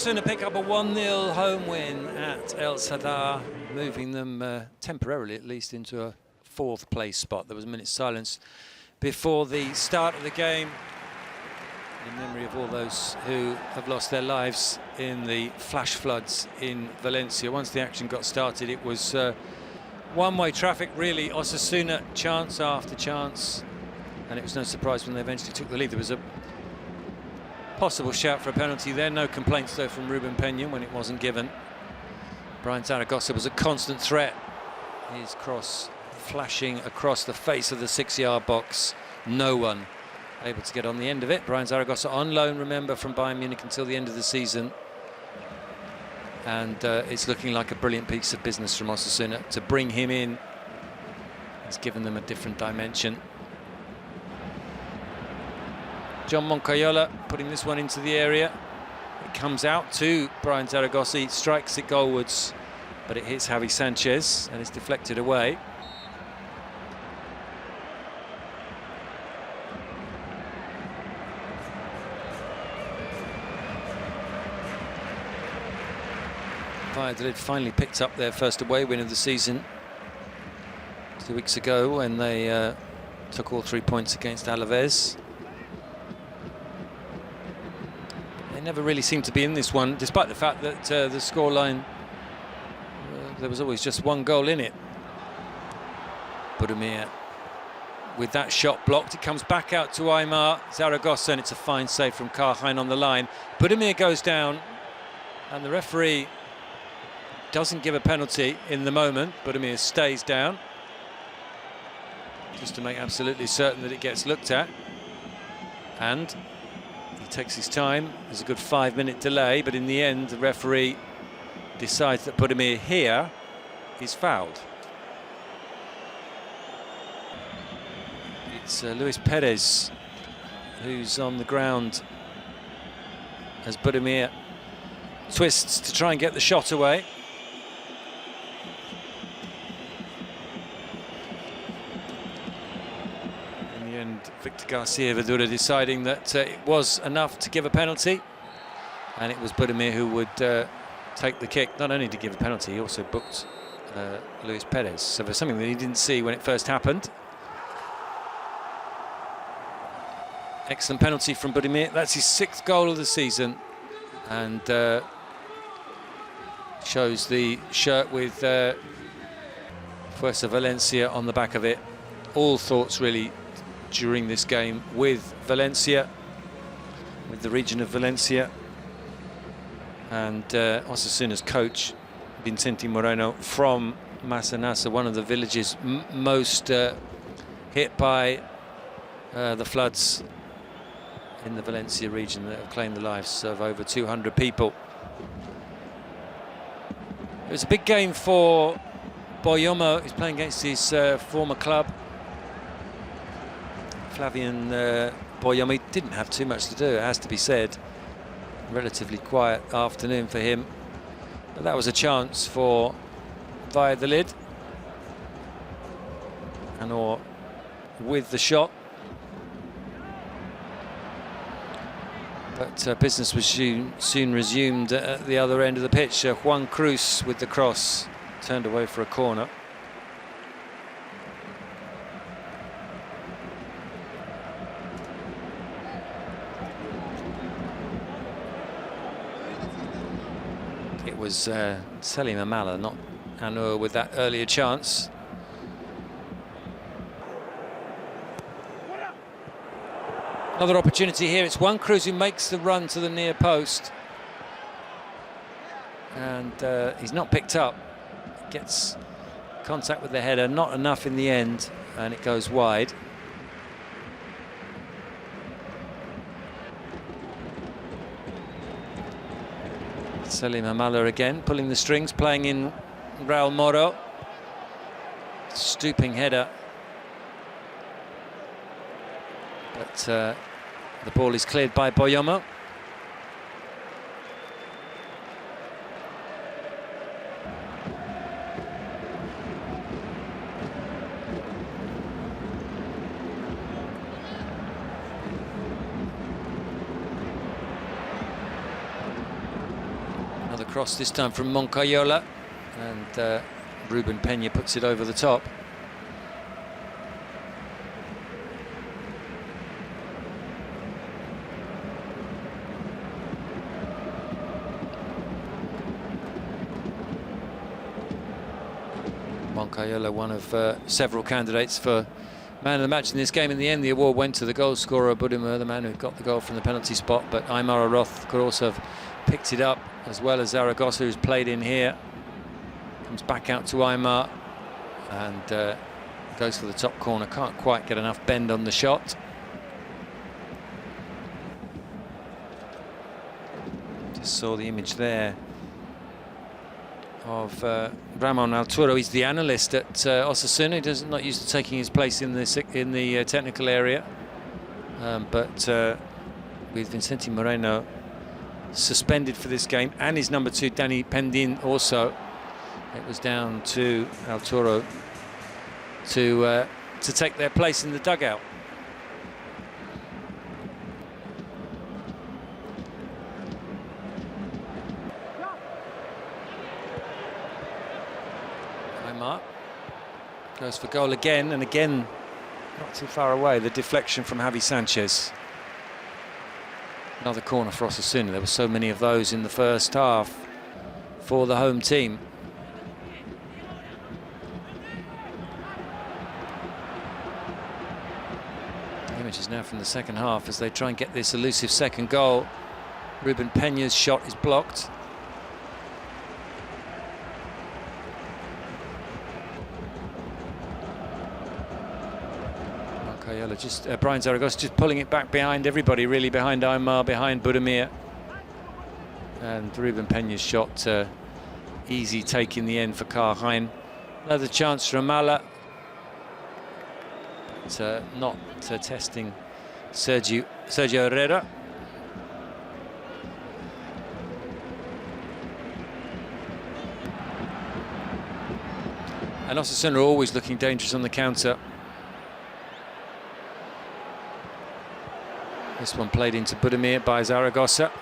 Osasuna pick up a 1-0 home win at El Sadar, moving them temporarily at least into a 4th place spot. There was a minute's silence before the start of the game in memory of all those who have lost their lives in the flash floods in Valencia. Once the action got started, it was one-way traffic really. Osasuna chance after chance, and it was no surprise when they eventually took the lead. There was a possible shout for a penalty there. No complaints though from Ruben Peña when it wasn't given. Brian Zaragoza was a constant threat. His cross flashing across the face of the 6-yard box. No one able to get on the end of it. Brian Zaragoza on loan, remember, from Bayern Munich until the end of the season. And it's looking like a brilliant piece of business from Osasuna to bring him in. It's given them a different dimension. John Moncayola putting this one into the area. It comes out to Brian Zaragoza. He strikes it goalwards, but it hits Javi Sanchez and it's deflected away. Valladolid finally picked up their first away win of the season 2 weeks ago when they took all 3 points against Alaves. They never really seemed to be in this one, despite the fact that the scoreline, there was always just one goal in it. Budimir with that shot blocked. It comes back out to Aimar Zaragoza, and it's a fine save from Carhain on the line. Budimir goes down, and the referee doesn't give a penalty in the moment. Budimir stays down, just to make absolutely certain that it gets looked at. And he takes his time. There's a good 5-minute delay, but in the end, the referee decides that Budimir here is fouled. It's Luis Perez who's on the ground as Budimir twists to try and get the shot away. In the end, Victor Garcia Verdura deciding that it was enough to give a penalty, and it was Budimir who would take the kick, not only to give a penalty, he also booked Luis Perez. So there's something that he didn't see when it first happened. Excellent penalty from Budimir. That's his 6th goal of the season, and shows the shirt with Fuerza Valencia on the back of it. All thoughts really during this game with Valencia, with the region of Valencia, and Osasuna's coach Vicente Moreno from Masanasa, one of the villages most hit by the floods in the Valencia region that have claimed the lives of over 200 people. It was a big game for Boyomo. He's playing against his former club. Flavian Boyomo. He didn't have too much to do, it has to be said. Relatively quiet afternoon for him. But that was a chance for Valladolid. And or with the shot. But business was soon resumed at the other end of the pitch. Juan Cruz with the cross, turned away for a corner. It was Selim Amala, not Anur, with that earlier chance. Another opportunity here. It's Juan Cruz who makes the run to the near post, and he's not picked up. Gets contact with the header, not enough in the end, and it goes wide. Selim Amala again pulling the strings, playing in Raul Moro. Stooping header. But the ball is cleared by Boyomo. Cross this time from Moncayola, and Ruben Peña puts it over the top. Moncayola, one of several candidates for man of the match in this game. In the end, the award went to the goal scorer, Budimir, the man who got the goal from the penalty spot, but Aymar Aroth could also have picked it up, as well as Zaragoza, who's played in here. Comes back out to Aymar and goes for the top corner. Can't quite get enough bend on the shot. Just saw the image there of Ramon Alturo. He's the analyst at Osasuna. He doesn't not used to taking his place in the technical area, but with Vicente Moreno suspended for this game, and his number 2 Danny Pendin also, it was down to Alturo to take their place in the dugout. Aymar goes for goal again, and again not too far away. The deflection from Javi Sanchez. Another corner for Osasuna. There were so many of those in the first half for the home team. The images now from the second half as they try and get this elusive second goal. Ruben Peña's shot is blocked. Just Brian Zaragoza just pulling it back behind everybody, really, behind Aymar, behind Budimir, and Ruben Peña's shot easy take in the end for Carhain. Another chance for Amala, but not testing Sergio Herrera. And Osasuna are always looking dangerous on the counter. This one played into Budimir by Zaragoza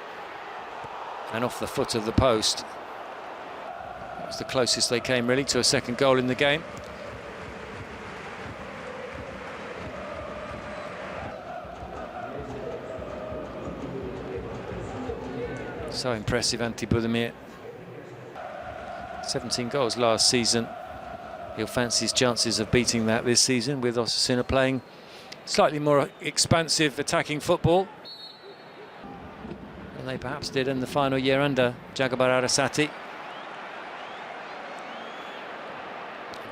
and off the foot of the post. That was the closest they came, really, to a second goal in the game. So impressive, Ante Budimir. 17 goals last season. He'll fancy his chances of beating that this season, with Osasuna playing slightly more expansive attacking football than they perhaps did in the final year under Jagobar Arasati.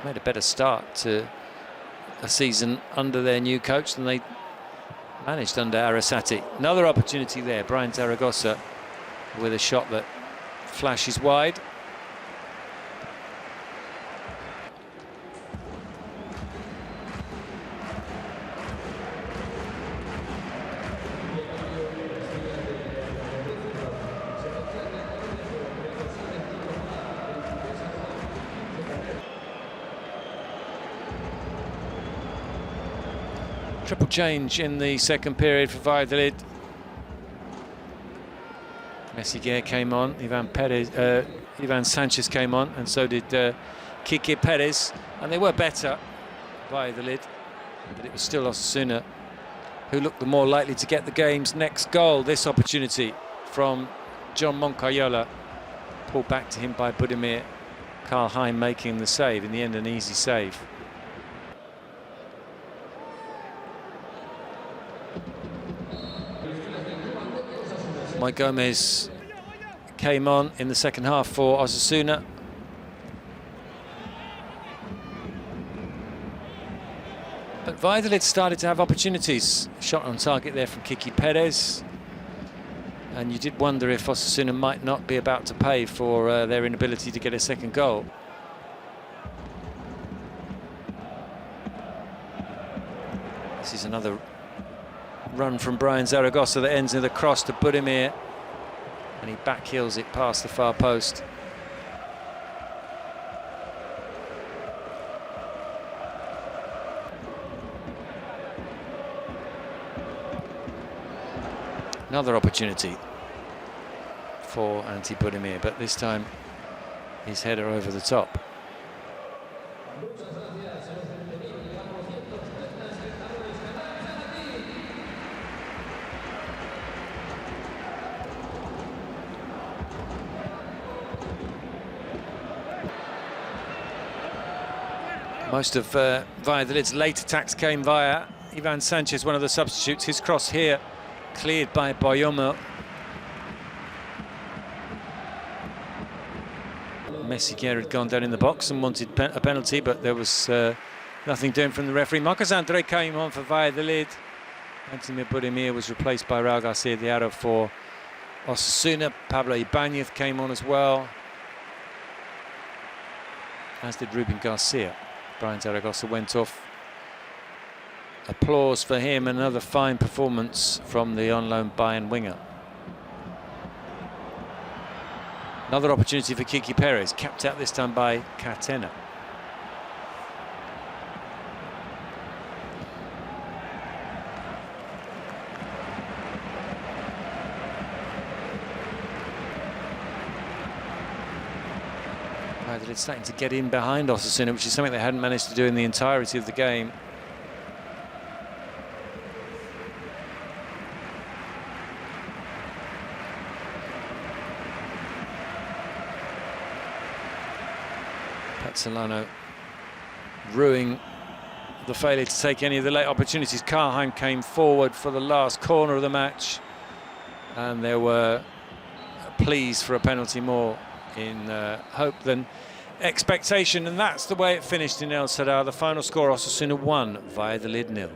Made a better start to a season under their new coach than they managed under Arasati. Another opportunity there, Brian Zaragoza with a shot that flashes wide. Triple change in the second period for Valladolid. Messiguer came on, Ivan Sanchez came on, and so did Kike Perez, and they were better, Valladolid, but it was still Osasuna who looked the more likely to get the game's next goal. This opportunity from John Moncayola, pulled back to him by Budimir. Carhain making the save, in the end an easy save. Mike Gomez came on in the second half for Osasuna. But Valladolid started to have opportunities. Shot on target there from Kike Perez. And you did wonder if Osasuna might not be about to pay for their inability to get a second goal. This is another run from Brian Zaragoza that ends in a cross to Budimir, and he backheels it past the far post. Another opportunity for Ante Budimir, but this time his header over the top. Most of Valladolid's late attacks came via Ivan Sanchez, one of the substitutes. His cross here cleared by Boyomo. Messier had gone down in the box and wanted a penalty, but there was nothing doing from the referee. Marcos Andre came on for Valladolid. Antonio Budimir was replaced by Raul Garcia Diarra for Osasuna. Pablo Ibanez came on as well, as did Ruben Garcia. Brian Zaragoza went off. Applause for him. Another fine performance from the on-loan Bayern winger. Another opportunity for Kiki Perez, capped out this time by Catena. It's starting to get in behind Osasuna, which is something they hadn't managed to do in the entirety of the game. Petzolano ruining the failure to take any of the late opportunities. Karheim came forward for the last corner of the match, and there were pleas for a penalty more in hope than expectation, and that's the way it finished in El Sadar. The final score, Osasuna 1, Valladolid 0.